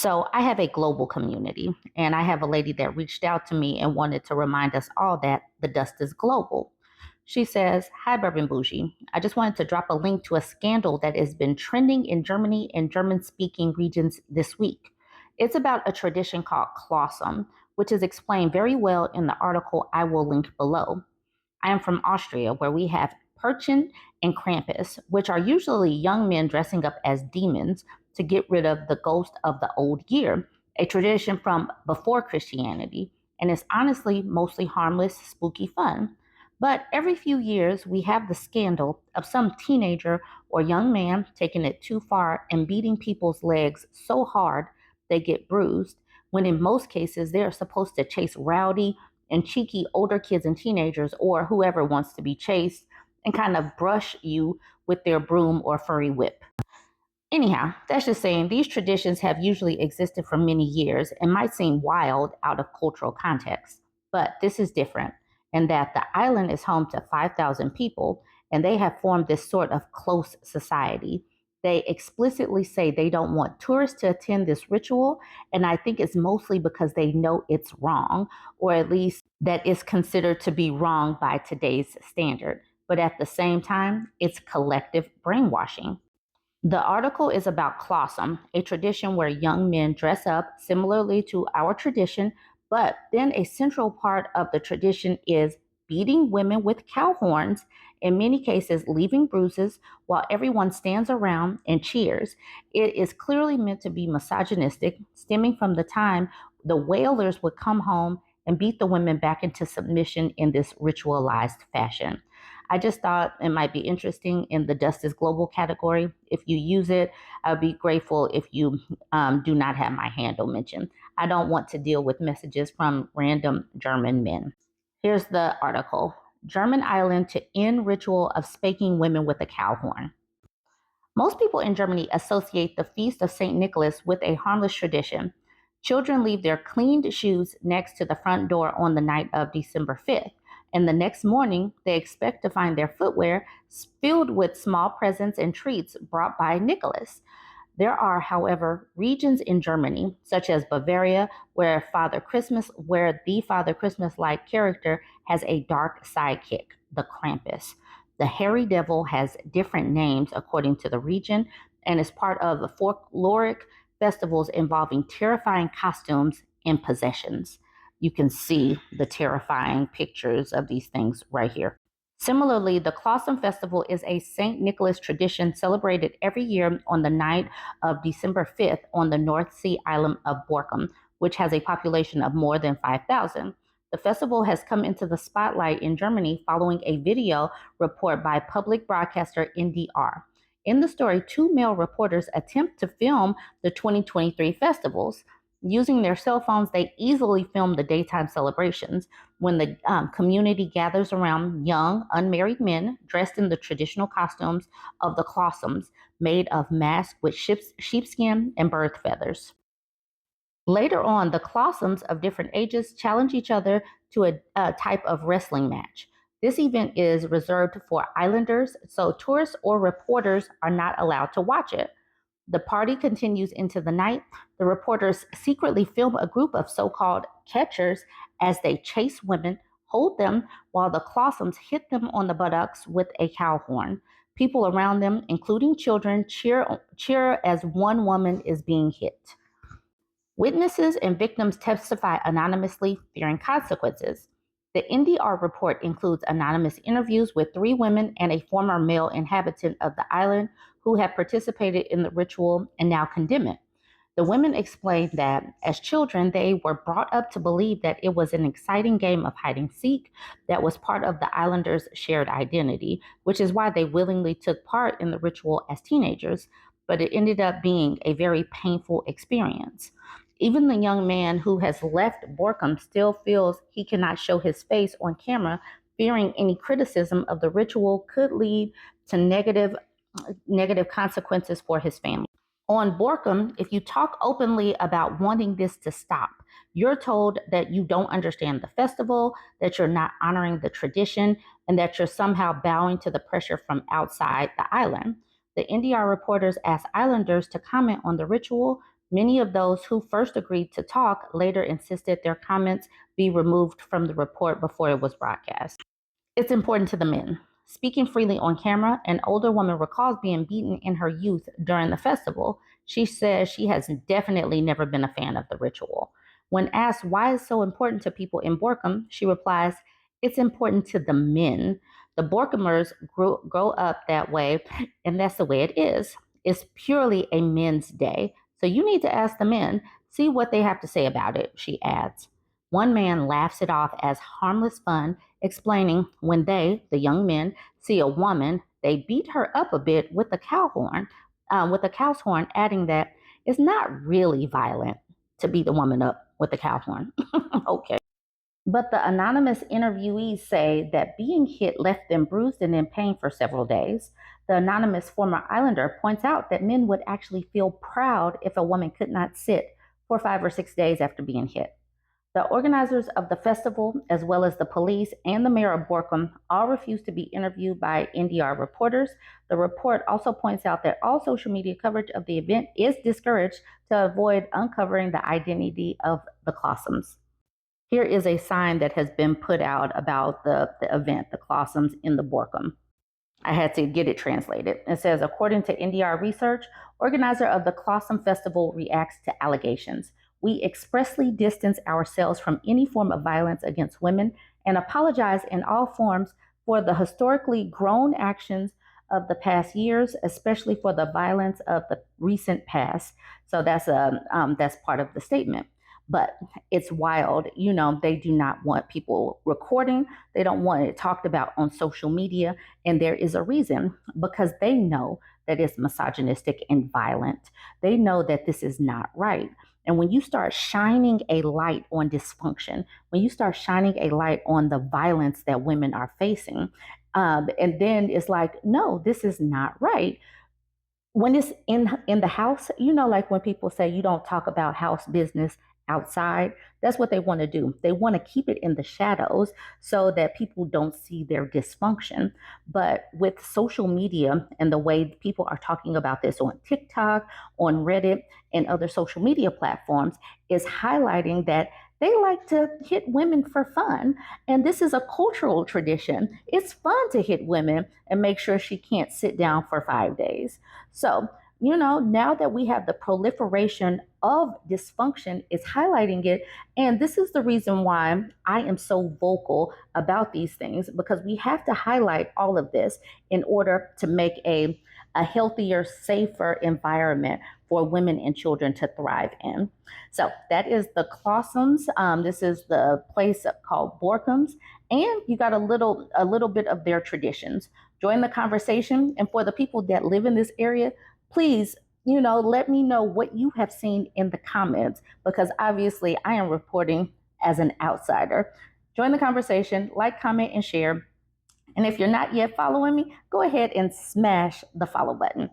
So I have a global community, and I have a lady that reached out to me and wanted to remind us all that the dust is global. She says, "Hi, Bourbon Bougie. I just wanted to drop a link to a scandal that has been trending in Germany and German speaking regions this week. It's about a tradition called Klaasohm, which is explained very well in the article I will link below. I am from Austria, where we have Perchen and Krampus, which are usually young men dressing up as demons to get rid of the ghost of the old year, a tradition from before Christianity, and is honestly mostly harmless, spooky fun. But every few years, we have the scandal of some teenager or young man taking it too far and beating people's legs so hard they get bruised, when in most cases they are supposed to chase rowdy and cheeky older kids and teenagers or whoever wants to be chased and kind of brush you with their broom or furry whip. Anyhow, that's just saying these traditions have usually existed for many years and might seem wild out of cultural context. But this is different in that the island is home to 5,000 people and they have formed this sort of close society. They explicitly say they don't want tourists to attend this ritual, and I think it's mostly because they know it's wrong, or at least that it's considered to be wrong by today's standard. But at the same time, it's collective brainwashing. The article is about Klaasohm, a tradition where young men dress up similarly to our tradition, but then a central part of the tradition is beating women with cow horns, in many cases leaving bruises, while everyone stands around and cheers. It is clearly meant to be misogynistic, stemming from the time the whalers would come home and beat the women back into submission in this ritualized fashion. I just thought it might be interesting in the Dust is Global category. If you use it, I would be grateful if you do not have my handle mentioned. I don't want to deal with messages from random German men. Here's the article: German Island to end ritual of spanking women with a cow horn. Most people in Germany associate the Feast of St. Nicholas with a harmless tradition. Children leave their cleaned shoes next to the front door on the night of December 5th, and the next morning they expect to find their footwear filled with small presents and treats brought by Nicholas. There are, however, regions in Germany, such as Bavaria, where the Father Christmas-like character has a dark sidekick, the Krampus. The hairy devil has different names according to the region and is part of the folkloric festivals involving terrifying costumes and possessions. You can see the terrifying pictures of these things right here. Similarly, the Klaasohm Festival is a St. Nicholas tradition celebrated every year on the night of December 5th on the North Sea island of Borkum, which has a population of more than 5,000. The festival has come into the spotlight in Germany following a video report by public broadcaster NDR. In the story, two male reporters attempt to film the 2023 festivals. Using their cell phones, they easily film the daytime celebrations when the community gathers around young, unmarried men dressed in the traditional costumes of the Klaasooms, made of masks with sheepskin and bird feathers. Later on, the Klaasooms of different ages challenge each other to a type of wrestling match. This event is reserved for islanders, so tourists or reporters are not allowed to watch it. The party continues into the night. The reporters secretly film a group of so-called catchers as they chase women, hold them, while the Klaasoms hit them on the buttocks with a cow horn. People around them, including children, cheer as one woman is being hit. Witnesses and victims testify anonymously, fearing consequences. The NDR report includes anonymous interviews with three women and a former male inhabitant of the island who have participated in the ritual and now condemn it. The women explained that as children, they were brought up to believe that it was an exciting game of hide and seek that was part of the islanders' shared identity, which is why they willingly took part in the ritual as teenagers, but it ended up being a very painful experience. Even the young man who has left Borkum still feels he cannot show his face on camera, fearing any criticism of the ritual could lead to negative consequences for his family. On Borkum, if you talk openly about wanting this to stop, you're told that you don't understand the festival, that you're not honoring the tradition, and that you're somehow bowing to the pressure from outside the island. The NDR reporters asked islanders to comment on the ritual, Many of those who first agreed to talk later insisted their comments be removed from the report before it was broadcast. It's important to the men. Speaking freely on camera, an older woman recalls being beaten in her youth during the festival. She says she has definitely never been a fan of the ritual. When asked why it's so important to people in Borkum, she replies, "It's important to the men. The Borkumers grow up that way, and that's the way it is. It's purely a men's day. So you need to ask the men, see what they have to say about it," she adds. One man laughs it off as harmless fun, explaining when they, the young men, see a woman, they beat her up a bit with with a cow's horn, adding that it's not really violent to beat the woman up with a cow horn. Okay. But the anonymous interviewees say that being hit left them bruised and in pain for several days. The anonymous former Islander points out that men would actually feel proud if a woman could not sit for 5 or 6 days after being hit. The organizers of the festival, as well as the police and the mayor of Borkum, all refused to be interviewed by NDR reporters. The report also points out that all social media coverage of the event is discouraged to avoid uncovering the identity of the Klaasooms. Here is a sign that has been put out about the event, the Klaasohms in the Borkum. I had to get it translated. It says, according to NDR research, organizer of the Klaasohm Festival reacts to allegations. We expressly distance ourselves from any form of violence against women and apologize in all forms for the historically grown actions of the past years, especially for the violence of the recent past. So that's part of the statement. But it's wild. They do not want people recording. They don't want it talked about on social media. And there is a reason, because they know that it's misogynistic and violent. They know that this is not right. And when you start shining a light on dysfunction, when you start shining a light on the violence that women are facing, and then it's like, no, this is not right. When it's in the house, like when people say you don't talk about house business outside, that's what they want to do. They want to keep it in the shadows so that people don't see their dysfunction. But with social media and the way people are talking about this on TikTok, on Reddit, and other social media platforms, is highlighting that they like to hit women for fun. And this is a cultural tradition. It's fun to hit women and make sure she can't sit down for 5 days. So, now that we have the proliferation of dysfunction, it's highlighting it. And this is the reason why I am so vocal about these things, because we have to highlight all of this in order to make a healthier, safer environment for women and children to thrive in. So that is the Klaasohms. This is the place called Borkums, and you got a little bit of their traditions. Join the conversation, and for the people that live in this area, please, let me know what you have seen in the comments, because obviously I am reporting as an outsider. Join the conversation, like, comment, and share. And if you're not yet following me, go ahead and smash the follow button.